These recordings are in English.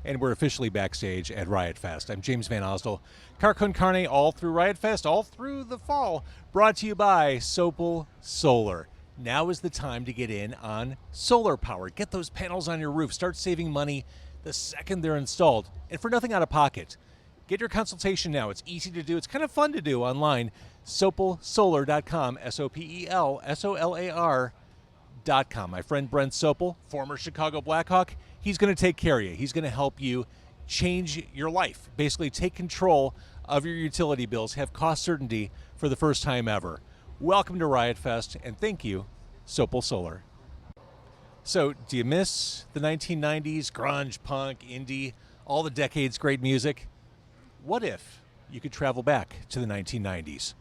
and we're officially backstage at Riot Fest. I'm James Van Osdell. Car con carne all through Riot Fest, all through the fall, brought to you by Sopel Solar. Now is the time to get in on solar power. Get those panels on your roof. Start saving money the second they're installed, and for nothing out of pocket. Get your consultation now. It's easy to do. It's kind of fun to do online. SopelSolar.com, SOPELSOLAR.com. My friend Brent Sopel, former Chicago Blackhawk, he's going to take care of you. He's going to help you change your life. Basically, take control of your utility bills. Have cost certainty for the first time ever. Welcome to Riot Fest, and thank you, Sopel Solar. So, do you miss the 1990s, grunge, punk, indie, all the decades great music? What if you could travel back to the 1990s?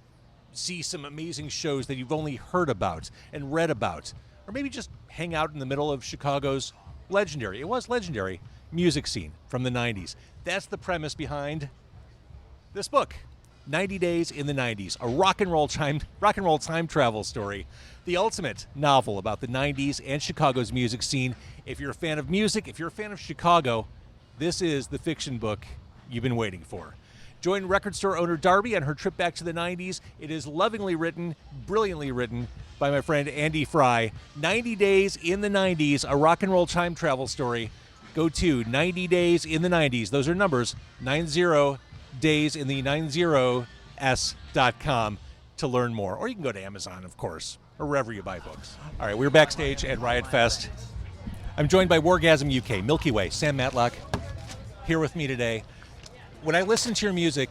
See some amazing shows that you've only heard about and read about, or maybe just hang out in the middle of Chicago's legendary, it was legendary, music scene from the 90s. That's the premise behind this book, 90 Days in the 90s, a rock and roll time travel story, the ultimate novel about the 90s and Chicago's music scene. If you're a fan of music, if you're a fan of Chicago, this is the fiction book you've been waiting for. Join record store owner Darby on her trip back to the 90s. It is lovingly written, brilliantly written by my friend Andy Fry. 90 Days in the 90s, a rock and roll time travel story. Go to 90 Days in the 90s. Those are numbers, 90 days in the 90s.com to learn more. Or you can go to Amazon, of course, or wherever you buy books. All right, we're backstage at Riot Fest. I'm joined by Wargasm UK, Milky Way, Sam Matlock, here with me today. When I listen to your music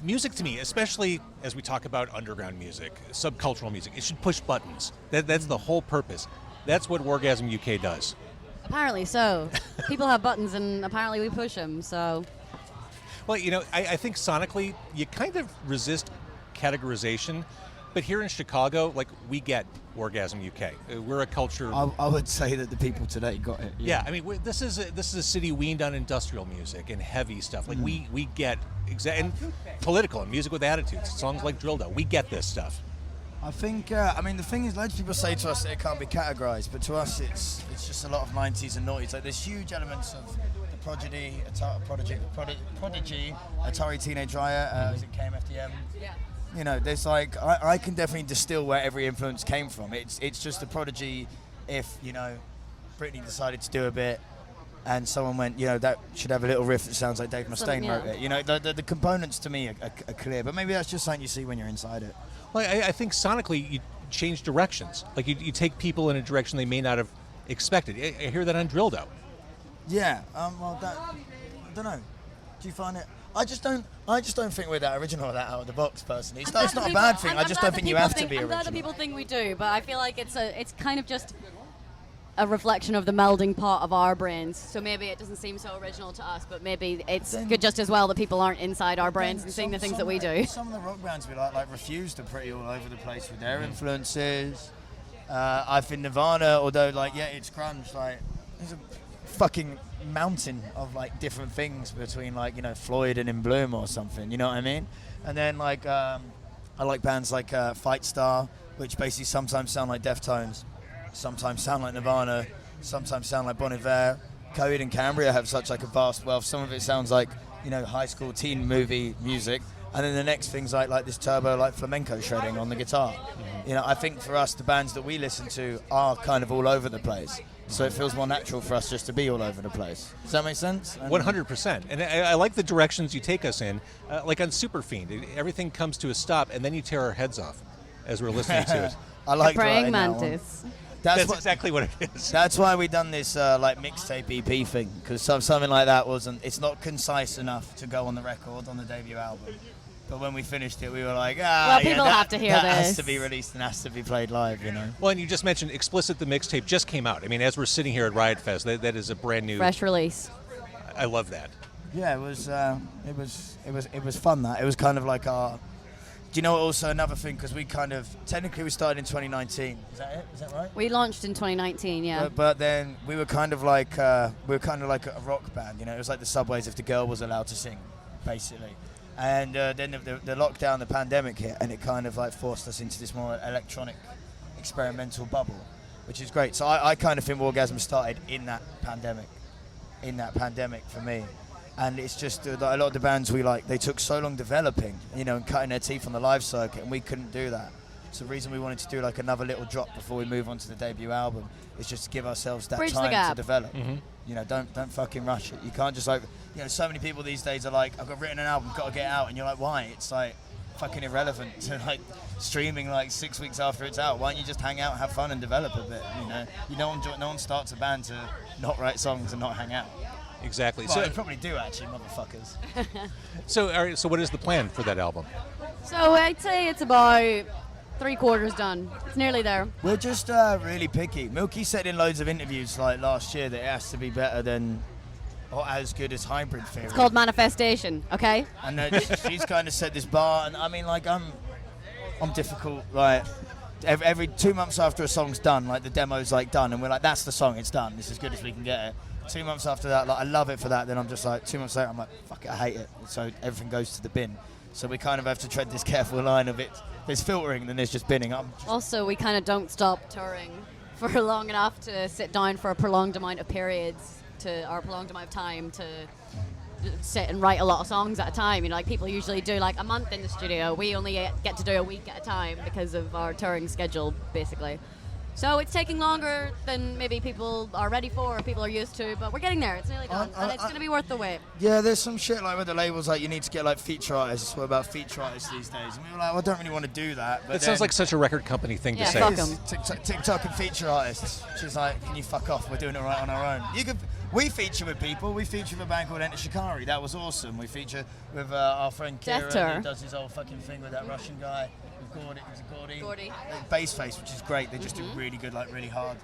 to me, especially as we talk about underground music, subcultural music, it should push buttons. That's the whole purpose. That's what Wargasm UK does. Apparently so. People have buttons, and apparently we push them, so... Well, you know, I think sonically, you kind of resist categorization, but here in Chicago, like, we get Wargasm UK. We're a culture... I would say that the people today got it. Yeah, I mean, this is a city weaned on industrial music and heavy stuff. Like, we get... and political and music with attitudes. Songs like Drill Dough. We get this stuff. I think, I mean, the thing is, loads of people say to us that it can't be categorized, but to us, it's just a lot of 90s and noughties. Like, there's huge elements of the Prodigy, Atari Teenage Riot, as it came FDM. Yeah. You know, there's like, I can definitely distill where every influence came from. It's just the Prodigy if, you know, Britney decided to do a bit and someone went, you know, that should have a little riff that sounds like Dave Mustaine wrote it. You know, the components to me are clear, but maybe that's just something you see when you're inside it. Well, I think sonically you change directions. Like, you take people in a direction they may not have expected. I hear that on Drill Dough. Yeah, well, I don't know. Do you find it? I just don't think we're that original or that out of the box, personally. It's not a bad thing. I just don't think you have to be original. I'm glad that people think we do, but I feel like it's kind of just a reflection of the melding pot of our brains. So maybe it doesn't seem so original to us, but maybe it's good just as well that people aren't inside our brains and seeing the things that we do. Some of the rock bands we like Refused, are pretty all over the place with their influences. I think Nirvana, although, like, yeah, it's grunge, like, there's a fucking mountain of, like, different things between, like, you know, Floyd and In Bloom or something, you know what I mean? And then, like, I like bands like Fight Star, which basically sometimes sound like Deftones, sometimes sound like Nirvana, sometimes sound like Bon Iver. Coheed and Cambria have such, like, a vast wealth. Some of it sounds like, you know, high school teen movie music, and then the next thing's like this turbo, like, flamenco shredding on the guitar. You know, I think for us, the bands that we listen to are kind of all over the place. So it feels more natural for us just to be all over the place. Does that make sense? 100%. And I like the directions you take us in. Like on Superfiend, everything comes to a stop, and then you tear our heads off as we're listening to it. I like praying mantis. That's exactly what it is. That's why we done this like mixtape EP thing, because something like that it's not concise enough to go on the record on the debut album. But when we finished it, we were like, well, people have to hear that this. Has to be released and has to be played live, you know. Well, and you just mentioned Explicit, the mixtape just came out. I mean, as we're sitting here at Riot Fest, that is a brand new fresh release. I love that. Yeah, it was fun. That it was kind of like our. Do you know also another thing? Because we kind of technically we started in 2019. Is that it? Is that right? We launched in 2019. Yeah. But then we were kind of like a rock band. You know, it was like the Subways if the girl was allowed to sing, basically. And then the lockdown, the pandemic hit, and it kind of like forced us into this more electronic, experimental bubble, which is great. So I kind of think Wargasm started in that pandemic. in that pandemic for me. And it's just that a lot of the bands we like, they took so long developing, you know, and cutting their teeth on the live circuit, and we couldn't do that. So the reason we wanted to do like another little drop before we move on to the debut album is just to give ourselves that Bridge the time gap. to develop. You know, don't fucking rush it. You can't just like, you know, so many people these days are like, I've got written an album, got to get out, and you're like, why? It's like fucking irrelevant to like streaming like 6 weeks after it's out. Why don't you just hang out, have fun, and develop a bit? You know, no one starts a band to not write songs and not hang out. Exactly. Well, So they probably do actually, motherfuckers. So, all right, so what is the plan for that album? So I'd say it's about 3/4 done. It's nearly there. We're just really picky. Milkie said in loads of interviews like last year that it has to be better than or as good as Hybrid Theory. It's called Manifestation, okay? And she's kind of set this bar, and I mean, like I'm difficult. Like every 2 months after a song's done, like the demo's like done, and we're like, that's the song, it's done. It's as good as we can get it. 2 months after that, like I love it for that. Then I'm just like 2 months later, I'm like, fuck it, I hate it. So everything goes to the bin. So we kind of have to tread this careful line of it. There's filtering, then there's just binning. Also, we kind of don't stop touring for long enough to sit down for a prolonged amount of periods or a prolonged amount of time to sit and write a lot of songs at a time. You know, like people usually do like a month in the studio. We only get to do a week at a time because of our touring schedule, basically. So it's taking longer than maybe people are ready for or people are used to, but we're getting there. It's nearly done, and it's going to be worth the wait. Yeah, there's some shit like with the labels, like you need to get like feature artists. What about feature artists these days? And we were like, well, I don't really want to do that. But It sounds like such a record company thing Yeah, to say. fuck 'em. TikTok and feature artists. She's like, can you fuck off? We're doing it right on our own. We feature with people. We feature with a band called Enter Shikari. That was awesome. We feature with our friend Kieran, Deathter. who does his whole fucking thing with that Russian guy. With Gordy. Bassface, which is great. They just do really good, like really hard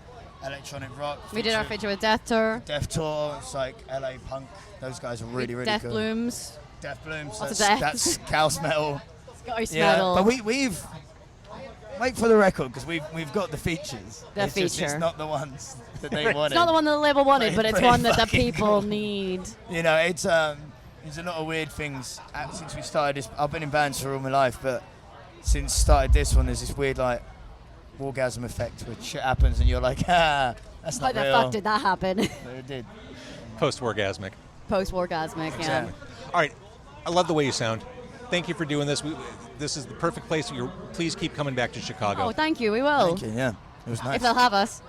electronic rock. We did our feature with Death Tour. Death Tour. It's like LA punk. Those guys are really, really Death good. Blooms. Death Blooms. Lots of That's deaths. Chaos Metal. Scottish Yeah, metal. but we've wait for the record because we've got the features. The it's just, feature. it's not the ones that they wanted. It's not the one that the label wanted, but it's Pretty one that the fucking people cool. need. You know, it's there's a lot of weird things since we started this. I've been in bands for all my life, but since started this one, there's this weird like Wargasm effect where shit happens and you're like, ah, that's How not the real. fuck did that happen? But it did. Post-orgasmic. Post-orgasmic, yeah. Exactly. All right, I love the way you sound. Thank you for doing this. This is the perfect place. Please keep coming back to Chicago. Oh, thank you. We will. Thank you. Yeah, it was nice. If they'll have us.